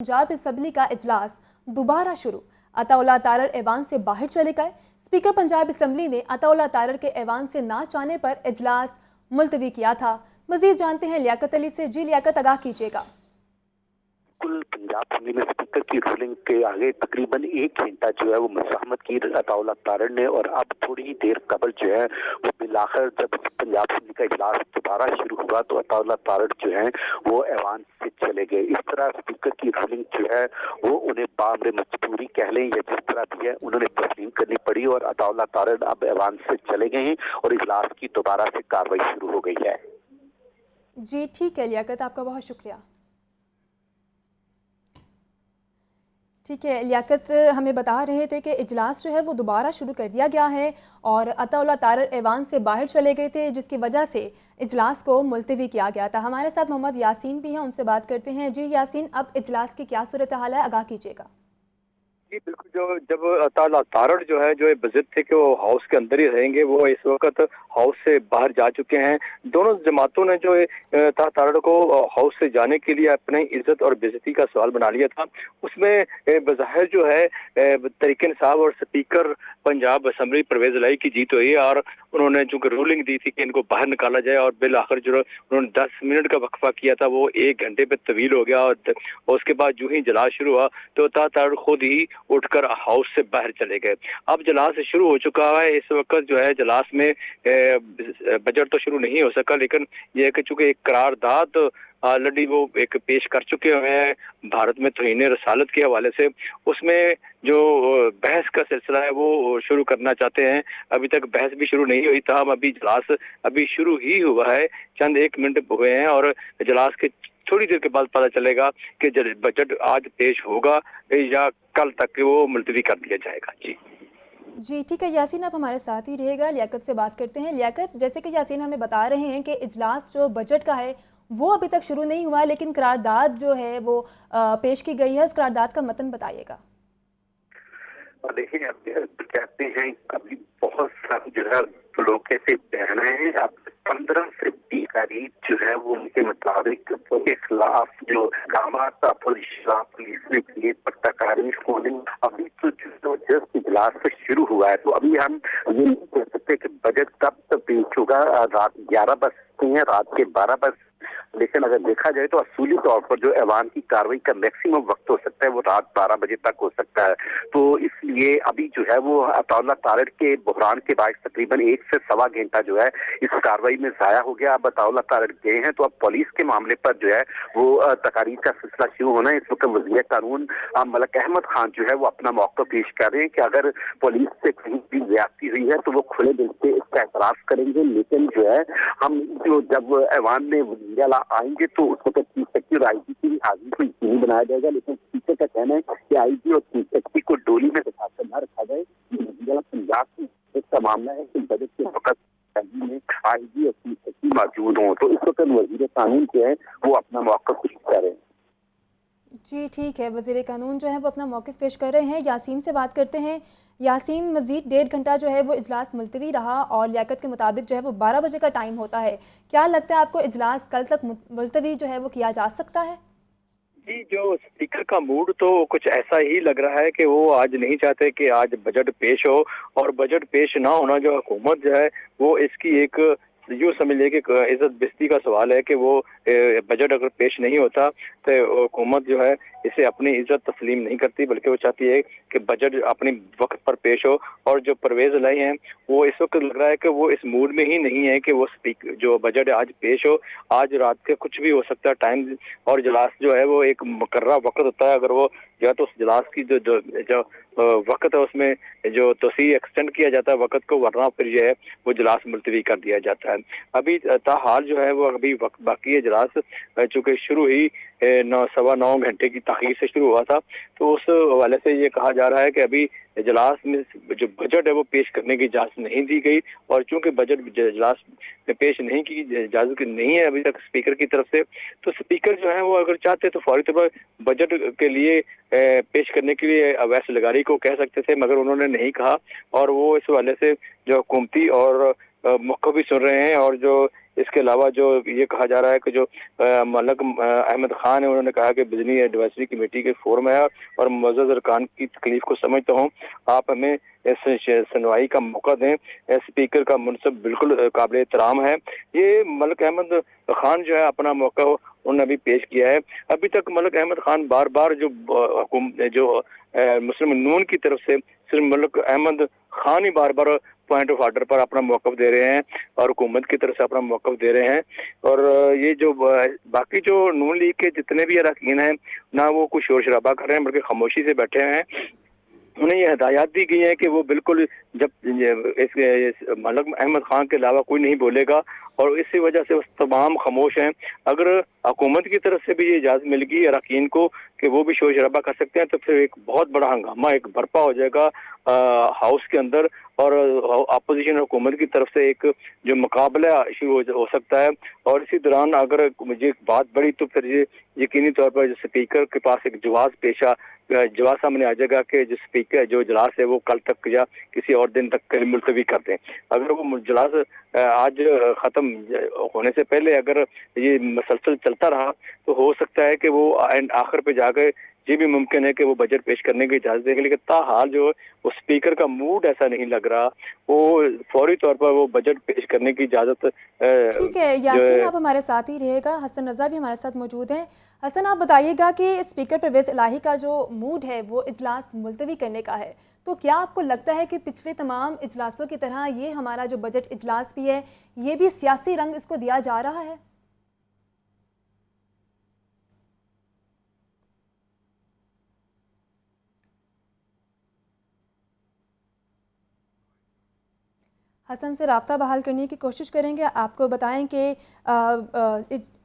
Punjab assembly का इजलास दोबारा शुरू। अताउल्लाह तारड़ ऐवान से बाहर चले गए। स्पीकर पंजाब असम्बली ने अताउल्लाह तारड़ के ऐवान से ना चाहने पर इजलास मुलतवी किया था। मजीद जानते हैं लियाकत अली से। जी लियाकत, आगाह कीजिएगा। कुल पंजाब असम्बली में स्पीकर की रूलिंग के आगे तकरीबन 1 घंटा जो है वो मुज़ाहमत की अताउल्लाह तारड़ ने, और अब थोड़ी ही देर कबल जो है वो बिलाखिर जब पंजाब असम्बली का इजलास दोबारा शुरू हुआ तो अताउल्लाह तारड़ जो है वो ऐवान से चले गए। इस तरह स्पीकर की रूलिंग जो है वो उन्हें बामरे मजबूरी कह लें या जिस तरह भी है उन्होंने तस्लीम करनी पड़ी, और अताउल्लाह तारड़ अब ऐवान से चले गए हैं और इजलास की दोबारा से कार्रवाई शुरू हो गई है। जी ठीक है लियाकत, आपका बहुत शुक्रिया। ठीक है लियाकत, हमें बता रहे थे कि इजलास जो है वो दोबारा शुरू कर दिया गया है और अताउल्लाह तारड़ ऐवान से बाहर चले गए थे, जिसकी वजह से इजलास को मुलतवी किया गया था। हमारे साथ मोहम्मद यासीन भी हैं, उनसे बात करते हैं। जी यासीन, अब इजलास की क्या सूरत हाल है, आगाह कीजिएगा। जी बिल्कुल, जो जब अताउल्लाह तारड़ जो है जो बजट थे कि वो हाउस के अंदर ही रहेंगे, वो इस वक्त हाउस से बाहर जा चुके हैं। दोनों जमातों ने जो तारड़ को हाउस से जाने के लिए अपनी इज्जत और बेइज्जती का सवाल बना लिया था। उसमें बज़ाहिर जो है तरीक़ इंसाफ और स्पीकर पंजाब असम्बली परवेज इलाही की जीत हुई है, और उन्होंने चूंकि रूलिंग दी थी कि इनको बाहर निकाला जाए, और बिल आखिर जो उन्होंने 10 मिनट का वक्फा किया था वो 1 घंटे पे तवील हो गया, और उसके बाद जो ही इजलास शुरू हुआ तो तारड़ खुद ही उठकर हाउस से बाहर चले गए। अब इजलास शुरू हो चुका है। इस वक्त जो है इजलास में बजट तो शुरू नहीं हो सका, लेकिन यह है कि चूंकि एक करारदाद ऑलरेडी वो एक पेश कर चुके हैं भारत में तौहीन रसालत के हवाले से, उसमें जो बहस का सिलसिला है वो शुरू करना चाहते हैं। अभी तक बहस भी शुरू नहीं हुई था, अभी इजलास अभी शुरू ही हुआ है, चंद 1 मिनट हुए हैं, और इजलास के थोड़ी देर के बाद पता चलेगा कि बजट आज पेश होगा या कल तक वो मुलतवी कर दिया जाएगा। जी ठीक है यासीन, आप हमारे साथ ही रहेगा। लियाकत से बात करते हैं। लियाकत, जैसे कि यासीन हमें बता रहे हैं कि इजलास जो बजट का है वो अभी तक शुरू नहीं हुआ है, लेकिन करारदाद जो है वो पेश की गई है। उस करारदाद का मतन बताइएगा। देखिए, अब कहते हैं अभी बहुत सारे जो है लोग ऐसे बह रहे हैं। अब 15 से 20 करीब जो है वो उनके मुताबिक के खिलाफ जो पुलिस ने किए पट्टाकारी स्कूलिंग, अभी तो जस्ट इजलास से शुरू हुआ है, तो अभी हम ये नहीं कह सकते कि बजट कब तक पेश होगा। रात 11 बजते हैं, रात के 12 बज, लेकिन अगर देखा जाए तो असूली तौर पर जो ऐवान की कार्रवाई का मैक्सिमम वक्त हो सकता है वो रात 12 बजे तक हो सकता है। तो इसलिए अभी जो है वो अताउल्लाह तारड़ के बहरान के बाद तकरीबन 1 से सवा घंटा जो है इस कार्रवाई में जाया हो गया। अब अताउल्लाह तारड़ गए हैं तो अब पुलिस के मामले पर जो है वो तकारीर का सिलसिला शुरू होना है। इस वक्त वज़ीर कानून मलिक अहमद खान जो है वो अपना मौक़िफ़ पेश कर रहे हैं कि अगर पुलिस से कहीं भी ज्यादती हुई है तो वो खुले दिल से इसका एतराफ़ करेंगे, लेकिन जो है हम जो जब ऐवान में वज़ीर आएंगे तो उस वक्त चीफ सेक्रेटरी और आईजी की भी हाजिरी को यकीनी बनाया जाएगा, लेकिन स्पीकर का कहना है कि आईजी और चीफ सेक्रेटरी को डोली में बिठाकर न रखा जाए। पंजाब का मामला है कि बजट के वक्त में आईजी और चीफ सेक्रेटरी मौजूद हों, तो इस वक्त वज़ीर कानून जो है वो अपना मौक़िफ़ पेश कर रहे हैं। जी ठीक है, वज़ीर कानून जो है वो अपना मौक़िफ़ पेश कर रहे हैं। यासीन से बात करते हैं। यासीन, मज़ीद 1.5 घंटा जो है वो इजलास मुलतवी रहा और लियाकत के मुताबिक जो है वो 12 बजे का टाइम होता है। क्या लगता है आपको, इजलास कल तक मुलतवी जो है वो किया जा सकता है? जी, जो स्पीकर का मूड तो कुछ ऐसा ही लग रहा है कि वो आज नहीं चाहते कि आज बजट पेश हो, और बजट पेश ना होना जो हुकूमत जो है वो इसकी एक यूँ समझ लें कि इज्जत बेइज्जती का सवाल है कि वो बजट अगर पेश नहीं होता तो हुकूमत जो है इसे अपनी इज्जत तस्लीम नहीं करती, बल्कि वो चाहती है कि बजट अपने वक्त पर पेश हो। और जो परवेज इलाही हैं वो इस वक्त लग रहा है कि वो इस मूड में ही नहीं है कि वो जो बजट आज पेश हो। आज रात के कुछ भी हो सकता है टाइम, और इजलास जो है वो एक मुकर्रर वक्त होता है। अगर वो या तो उस इजलास की जो वक्त है उसमें जो तोसी एक्सटेंड किया जाता है वक्त को, वरना फिर जो है वो इजलास मुलतवी कर दिया जाता है। अभी ताहाल जो है वो अभी वक्त बाकी है। इजलास चूँकि शुरू ही 9 घंटे की ताख़ीर से शुरू हुआ था, तो उस हवाले से ये कहा जा रहा है कि अभी इजलास में जो बजट है वो पेश करने की इजाज़त नहीं दी गई, और चूँकि बजट इजलास में पेश नहीं की इजाज़त नहीं है अभी तक स्पीकर की तरफ से, तो स्पीकर जो है वो अगर चाहते तो फौरी तौर पर बजट के लिए पेश करने के लिए अवैस लगारी को कह सकते थे, मगर उन्होंने नहीं कहा, और वो इस हवाले से जो हुकूमती और मौक़िफ़ भी सुन रहे हैं, और जो इसके अलावा जो ये कहा जा रहा है कि जो मलक अहमद खान है, उन्होंने कहा कि बिजली एडवाइजरी कमेटी के फोरम है और मुअज़्ज़ज़ अरकान की तकलीफ को समझता हूँ, आप हमें इस सुनवाई का मौका दें। स्पीकर का मुनसब बिल्कुल काबिल एहतराम है। ये मलक अहमद खान जो है अपना मौका उन्होंने अभी पेश किया है। अभी तक मलक अहमद खान बार बार जो मुस्लिम नून की तरफ से सिर्फ मलक अहमद खान ही बार बार पॉइंट ऑफ आर्डर पर अपना मौक़िफ़ दे रहे हैं और हुकूमत की तरफ से अपना मौक़िफ़ दे रहे हैं। और ये जो बाकी जो नून लीग के जितने भी अरकान हैं, ना वो कुछ शोर शराबा कर रहे हैं बल्कि खामोशी से बैठे हैं। उन्हें यह हिदायत दी गई है कि वो बिल्कुल जब इस मलक अहमद खान के अलावा कोई नहीं बोलेगा और इसी वजह से तमाम खामोश हैं। अगर हुकूमत की तरफ से भी ये इजाज़त मिल गई अरकान को कि वो भी शोर शराबा कर सकते हैं, तो फिर एक बहुत बड़ा हंगामा एक बर्पा हो जाएगा हाउस के अंदर और अपोजिशन और हुकूमत की तरफ से एक जो मुकाबला शुरू हो सकता है। और इसी दौरान अगर मुझे बात बढ़ी तो फिर ये यकीनी तौर पर स्पीकर के पास एक जवाब सामने आ जाएगा कि जो स्पीकर जो इजलास है वो कल तक या किसी और दिन तक मुलतवी कर दें। अगर वो इजलास आज ख़त्म होने से पहले अगर ये मसलसल चलता रहा तो हो सकता है कि वो आखिर पे जाकर ये भी मुमकिन है कि वो बजट पेश करने की इजाज़त देंगे। लेकिन ताहाल जो वो स्पीकर का मूड ऐसा नहीं लग रहा, वो फौरी तौर पर वो बजट पेश करने की इजाज़त ठीक है यासीन, आप हमारे साथ ही रहेगा। हसन रज़ा भी हमारे साथ मौजूद हैं। हसन, आप बताइएगा कि स्पीकर परवेज़ इलाही का जो मूड है वो इजलास मुलतवी करने का है, तो क्या आपको लगता है कि पिछले तमाम इजलासों की तरह ये हमारा जो बजट इजलास भी है ये भी सियासी रंग इसको दिया जा रहा है? हसन से राब्ता बहाल करने की कोशिश करेंगे। आपको बताएं कि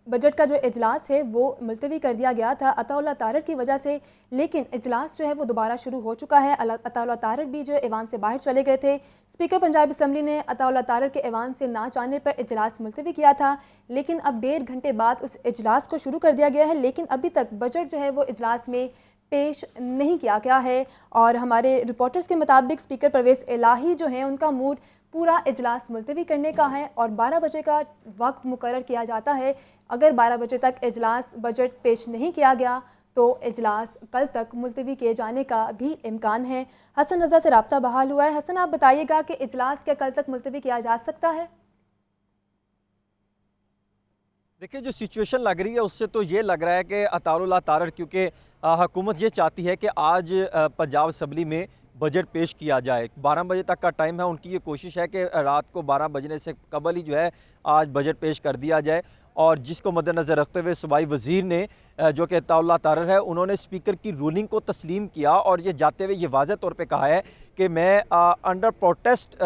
बजट का जो इजलास है वो मुलतवी कर दिया गया था अताउल्लाह तारर की वजह से, लेकिन इजलास जो है वो दोबारा शुरू हो चुका है। अताउल्लाह तारर भी जो ऐवान से बाहर चले गए थे। स्पीकर पंजाब असम्बली ने अताउल्लाह तारर के ऐवान से ना चाहने पर इजलास मुलतवी किया था, लेकिन अब 1.5 घंटे बाद उस इजलास को शुरू कर दिया गया है। लेकिन अभी तक बजट जो है वो इजलास में पेश नहीं किया गया है। और हमारे रिपोर्टर्स के मुताबिक स्पीकर परवेज़ इलाही जो हैं उनका मूड पूरा इजलास मुलतवी करने का है और 12 बजे का वक्त मुकर्रर किया जाता है। अगर 12 बजे तक इजलास बजट पेश नहीं किया गया तो इजलास कल तक मुलतवी किए जाने का भी इम्कान है। हसन रज़ा से राब्ता बहाल हुआ है। हसन, आप बताइएगा कि इजलास क्या कल तक मुलतवी किया जा सकता है? देखिए, जो सिचुएशन लग रही है उससे तो ये लग रहा है कि अताउल्लाह तारर, क्योंकि हुकूमत ये चाहती है कि आज पंजाब असम्बली में बजट पेश किया जाए। 12 बजे तक का टाइम है। उनकी ये कोशिश है कि रात को 12 बजने से कबल ही जो है आज बजट पेश कर दिया जाए। और जिसको मद्देनज़र रखते हुए सूबाई वज़ीर ने जो कि अताउल्लाह तारर है, उन्होंने स्पीकर की रूलिंग को तस्लीम किया और ये जाते हुए ये वाज़ह तौर पे कहा है कि मैं under protest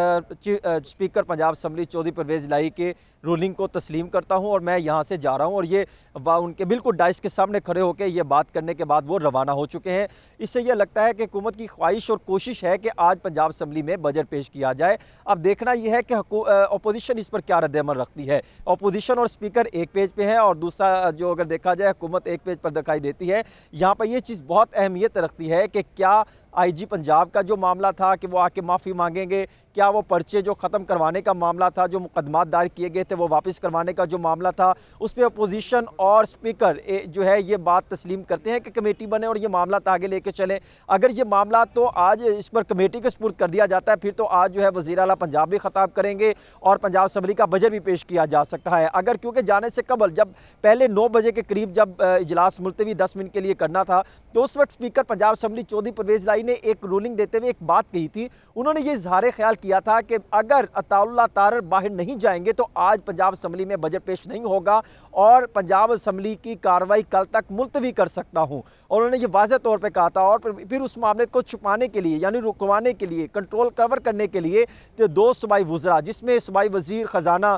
speaker Punjab assembly Chaudhry Parvez Elahi के रूलिंग को तस्लीम करता हूँ और मैं यहाँ से जा रहा हूँ। और ये उनके बिल्कुल डाइस के सामने खड़े होकर ये बात करने के बाद वो रवाना हो चुके हैं। इससे यह लगता है कि हुकूमत की ख्वाहिश और कोशिश है कि आज पंजाब असम्बली में बजट पेश किया जाए। अब देखना यह है कि अपोजिशन इस पर क्या रद्द-ए-अमल रखती है। अपोजिशन और स्पीकर एक पेज पे है और दूसरा जो अगर देखा जाए हुकूमत एक पेज पर दिखाई देती है। यहाँ पर यह चीज़ बहुत अहमियत रखती है कि क्या IG पंजाब का जो मामला था कि वो आके माफ़ी मांगेंगे, क्या वो पर्चे जो ख़त्म करवाने का मामला था, जो मुकदमात दायर किए गए थे वो वापस करवाने का जो मामला था, उस पर अपोजिशन और स्पीकर जो है ये बात तस्लीम करते हैं कि कमेटी बने और ये मामला आगे लेके चलें। अगर ये मामला तो आज इस पर कमेटी के सुपुर्द कर दिया जाता है, फिर तो आज जो है वज़ीर आला पंजाब भी ख़िताब करेंगे और पंजाब असम्बली का बजट भी पेश किया जा सकता है। अगर क्योंकि जाने से कबल जब पहले 9 बजे के करीब जब इजलास मुलतवी 10 मिनट के लिए करना था, तो उस वक्त स्पीकर पंजाब असम्बली चौधरी परवेज़ इलाही ने एक रूलिंग देते हुए एक बात कही थी। उन्होंने ये इज़हार ख्याल किया था कि अगर अताउल्लाह तारर बाहर नहीं जाएंगे तो आज पंजाब असम्बली में बजट पेश नहीं होगा और पंजाब असम्बली की कार्रवाई कल तक मुलतवी कर सकता हूं। और उन्होंने ये वाज़ेह तौर पे कहा था। और फिर उस मामले को छुपाने के लिए यानी रुकवाने के लिए, कंट्रोल कवर करने के लिए तो 2 सूबाई वज़रा, जिसमें सूबाई वज़ीर ख़जाना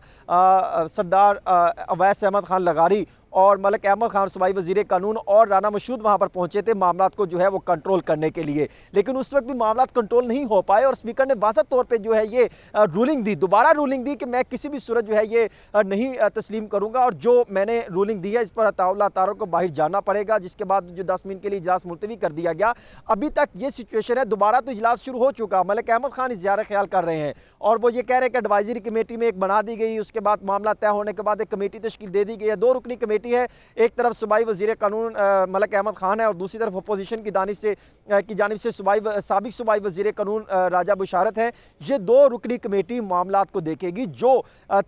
सरदार अवैस अहमद खान लगारी और मलिक अहमद खान सूबाई वजीर कानून और राना मशहूद वहाँ पर पहुँचे थे मामला को जो है वो कंट्रोल करने के लिए, लेकिन उस वक्त भी मामला कंट्रोल नहीं हो पाए और स्पीकर ने वाज़ह तौर पर जो है ये रूलिंग दी, दोबारा रूलिंग दी कि मैं किसी भी सूरत जो है ये नहीं तस्लीम करूँगा और जो मैंने रूलिंग दी है इस पर अताउल्लाह तारर को बाहर जाना पड़ेगा, जिसके बाद जो 10 मिनट के लिए इजलास मुलतवी कर दिया गया। अभी तक ये सिचुएशन है, दोबारा तो इजलास शुरू हो चुका, मलिक अहमद खान इज़हार ख्याल कर रहे हैं और वो ये कह रहे हैं कि एडवाइजरी कमेटी में एक बना दी गई, उसके बाद मामला तय होने के बाद एक कमेटी तश्कील दे दी गई है, 2 रुकनी कमेटी है, एक तरफ सूबाई वजीर कानून मलिक अहमद खान है और दूसरी तरफ अपोजिशन की जानिब से साबिक सूबाई वजीर कानून राजा बुशारत है। ये 2 रुकनी कमेटी मामलात को देखेगी, जो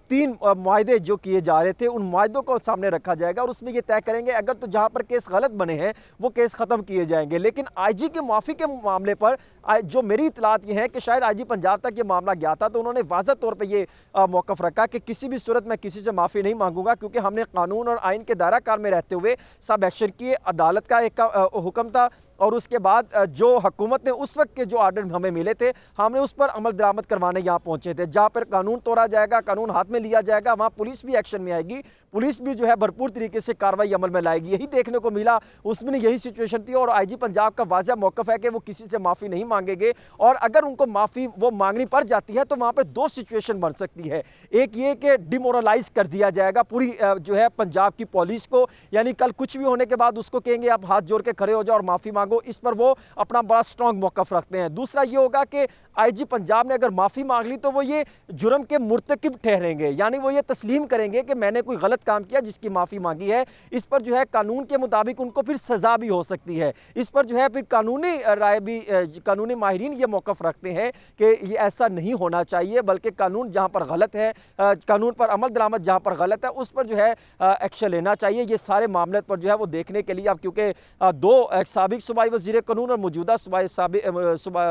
3 मुआहदे जो किए जा रहे थे उन मुआहदों को सामने रखा जाएगा और उसमें ये तय करेंगे अगर तो जहाँ पर केस गलत बने हैं वो केस ख़त्म किए जाएंगे। लेकिन IG की माफ़ी के मामले पर जो मेरी इतलात ये है कि शायद IG पंजाब तक ये मामला गया था तो उन्होंने वाज़ह तौर पर ये मौक़िफ़ रखा कि किसी भी सूरत में किसी से माफ़ी नहीं मांगूंगा, क्योंकि हमने कानून और आइन के दायरा कार में रहते हुए सब एक्शन किए, अदालत का एक हुक्म था और उसके बाद जो हुकूमत ने उस वक्त के जो आर्डर हमें मिले थे हमने उस पर अमल दरामद करवाने यहाँ पहुँचे थे। जहाँ पर कानून तोड़ा जाएगा, कानून हाथ में लिया जाएगा, वहाँ पुलिस भी एक्शन में आएगी, पुलिस भी जो है भरपूर तरीके से कार्रवाई अमल में लाएगी। यही देखने को मिला, उसमें यही सिचुएशन थी और IG पंजाब का वाज़ह मौक़िफ़ है कि वो किसी से माफ़ी नहीं मांगेंगे और अगर उनको माफ़ी वो मांगनी पड़ जाती है तो वहाँ पर 2 सिचुएशन बन सकती है। एक ये कि डिमोरलाइज कर दिया जाएगा पूरी जो है पंजाब की पुलिस को, यानी कल कुछ भी होने के बाद उसको कहेंगे आप हाथ जोड़ के खड़े हो जाओ और माफ़ी मांगो, इस पर वो अपना बड़ा स्ट्रॉन्ग मौक़िफ़ रखते हैं। दूसरा ये होगा कि IG पंजाब ने अगर माफ़ी मांग ली तो वो ये जुर्म के मुर्तकिब ठहरेंगे, यानी वो ये तस्लीम करेंगे कि मैंने कोई गलत काम किया जिसकी माफ़ी मांगी है। इस पर जो है कानून के मुताबिक उनको फिर सज़ा भी हो सकती है। इस पर जो है फिर कानूनी राय भी कानूनी माहिरीन ये मौक़िफ़ रखते हैं कि ये ऐसा नहीं होना चाहिए, बल्कि कानून जहाँ पर गलत है, कानून पर अमल दरामद जहाँ पर गलत है उस पर जो है एक्शन लेना चाहिए। ये सारे मामले पर जो है वो देखने के लिए अब क्योंकि 2 साबिक सूबाई वज़ीर कानून और मौजूदा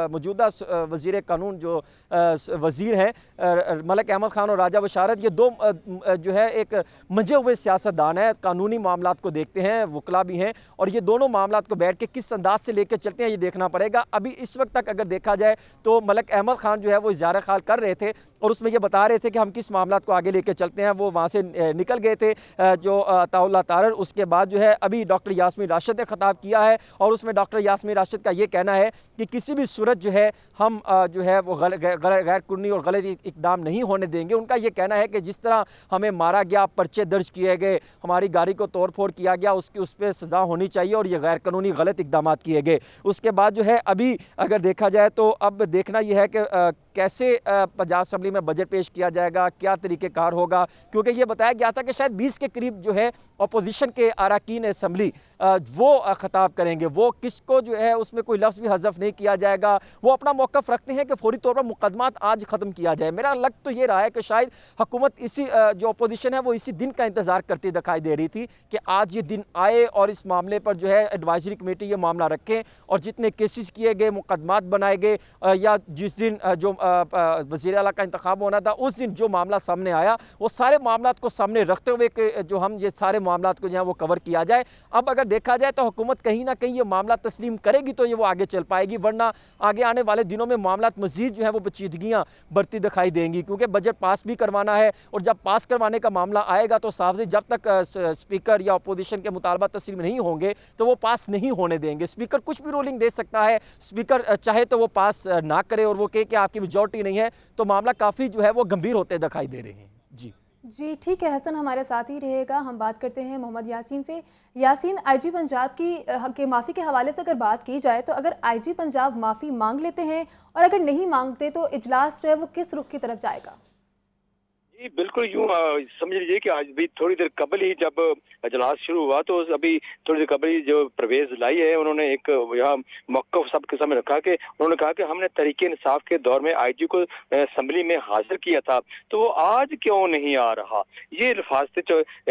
मौजूदा वज़ीर कानून जो वज़ीर हैं मलिक अहमद खान और राजा बुशारत, ये 2 जो है एक मंजे हुए सियासतदान हैं, कानूनी मामलात को देखते हैं, वकला भी हैं और ये दोनों मामलात को बैठ के किस अंदाज से लेकर चलते हैं ये देखना पड़ेगा। अभी इस वक्त तक अगर देखा जाए तो मलिक अहमद खान जो है वो इज़हार ख्याल कर रहे थे और उसमें ये बता रहे थे कि हम किस मामलात को आगे लेकर चलते हैं, वो वहाँ से निकल गए थे जो अताउल्लाह तारर। उसके बाद जो है अभी डॉक्टर यास्मीन राशिद ने ख़िताब किया है और उसमें डॉक्टर यास्मीन राशिद का ये कहना है कि किसी भी सूरत जो है हम जो है वो गैर कानूनी और गलत इकदाम नहीं होने देंगे। उनका ये कहना है कि जिस तरह हमें मारा गया, पर्चे दर्ज किए गए, हमारी गाड़ी को तोड़ फोड़ किया गया, उस पर सज़ा होनी चाहिए और ये गैर कानूनी गलत इकदाम किए गए। उसके बाद जो है अभी अगर देखा जाए तो अब देखना यह है कि कैसे पंजाब असम्बली में बजट पेश किया जाएगा, क्या तरीक़ेकार होगा, क्योंकि ये बताया गया था कि शायद 20 के करीब जो है अपोजिशन के अरकान असम्बली वो ख़िताब करेंगे, वो किसको जो है उसमें कोई लफ्ज़ भी हज़फ नहीं किया जाएगा। वो अपना मौक़िफ़ रखते हैं कि फौरी तौर पर मुकदमात आज ख़त्म किया जाए। मेरा लग तो ये रहा है कि शायद हुकूमत इसी जो अपोजिशन है वो इसी दिन का इंतज़ार करती दिखाई दे रही थी कि आज ये दिन आए और इस मामले पर जो है एडवाइजरी कमेटी ये मामला रखें और जितने केसेस किए गए, मुकदमात बनाए गए या जिस दिन जो वज़ीर आला का इंतखाब होना था उस दिन जो मामला सामने आया वो सारे मामलात को सामने रखते हुए कि जो हम ये सारे मामलात को जो है वो कवर किया जाए। अब अगर देखा जाए तो हुकूमत कहीं ना कहीं ये मामला तस्लीम करेगी तो ये वो आगे चल पाएगी, वरना आगे आने वाले दिनों में मामलात मज़ीद जो है वो पेचीदगियाँ बढ़ती दिखाई देंगी, क्योंकि बजट पास भी करवाना है और जब पास करवाने का मामला आएगा तो साफ से जब तक स्पीकर या अपोजिशन के मुतालबा तस्लीम नहीं होंगे तो वो पास नहीं होने देंगे। स्पीकर कुछ भी रूलिंग दे सकता है, स्पीकर चाहे तो वो पास ना करे और वो कहे कि आपकी मेजॉरिटी नहीं है, तो मामला काफ़ी जो है वो गंभीर होते दिखाई दे रहे हैं। जी ठीक है, हसन हमारे साथ ही रहेगा। हम बात करते हैं मोहम्मद यासीन से। यासीन, IG पंजाब की माफ़ी के हवाले से अगर बात की जाए तो अगर IG पंजाब माफ़ी मांग लेते हैं और अगर नहीं मांगते तो इजलास जो है वो किस रुख की तरफ जाएगा? जी बिल्कुल, यूँ समझ लीजिए कि आज भी थोड़ी देर कबल ही जब इजलास शुरू हुआ तो अभी थोड़ी देर कबल ही जो परवेज़ लाई है उन्होंने एक यहाँ मौक़िफ़ सबके सामने रखा कि उन्होंने कहा कि हमने तहरीक इंसाफ के दौर में IG को असम्बली में हाजिर किया था तो वो आज क्यों नहीं आ रहा। ये अल्फाज थे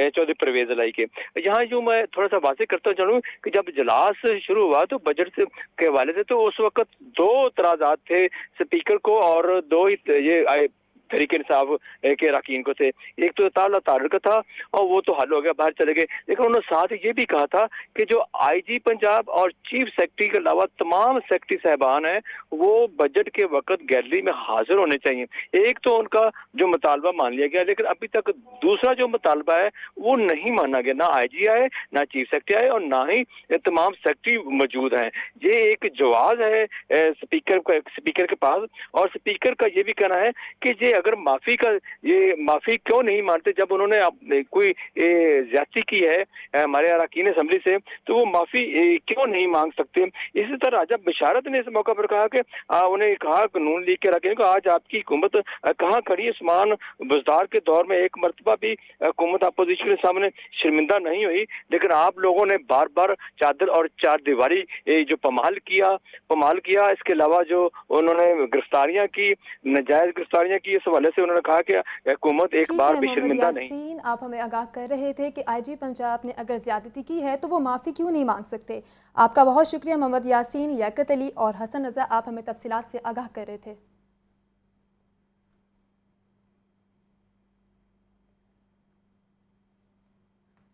चौधरी परवेज़ लाई के। यहाँ यूँ मैं थोड़ा सा वाज़ेह करता चलूँ कि जब इजलास शुरू हुआ तो बजट के हवाले से तो उस वक्त 2 तराज़ात थे स्पीकर को और 2 ये तहरीक इंसाफ के अरकान को थे। एक तो अता तारड़ का था और वो तो हल हो गया, बाहर चले गए, लेकिन उन्होंने साथ ये भी कहा था कि जो आईजी पंजाब और चीफ सेक्रेटरी के अलावा तमाम सेक्रेटरी साहबान हैं वो बजट के वक्त गैलरी में हाजिर होने चाहिए। एक तो उनका जो मुतालबा मान लिया गया, लेकिन अभी तक दूसरा जो मुतालबा है वो नहीं माना गया। ना आईजी आए, ना चीफ सेक्रेटरी आए और ना ही तमाम सेक्रेटरी मौजूद हैं। ये एक जवाब है स्पीकर के पास, और स्पीकर का ये भी कहना है कि ये अगर माफी क्यों नहीं मानते, जब उन्होंने कोई ज्यादती की है हमारे अरकान असेंबली से, तो वो माफी क्यों नहीं मांग सकते। इसी तरह राजा बशारत ने इस मौका पर कहा कि उन्हें कहा नून लीग के अरकान को, आज आपकी हुकूमत कहाँ खड़ी है। उस्मान बुज़दार के दौर में एक मरतबा भी हुकूमत अपोजिशन के सामने शर्मिंदा नहीं हुई, लेकिन आप लोगों ने बार बार चादर और चार दीवारी जो पमाल किया। इसके अलावा जो उन्होंने गिरफ्तारियां की, नाजायज गिरफ्तारियां की, इस हवाले से उन्होंने कहा कि हुकूमत एक बार भी शर्मिंदा नहीं। आप हमें आगाह कर रहे थे कि आईजी पंजाब ने अगर ज्यादती की है तो वो माफ़ी क्यों नहीं मांग सकते। आपका बहुत शुक्रिया मोहम्मद यासीन, लियाकत अली और हसन रज़ा, आप हमें तफसीलात से आगाह कर रहे थे।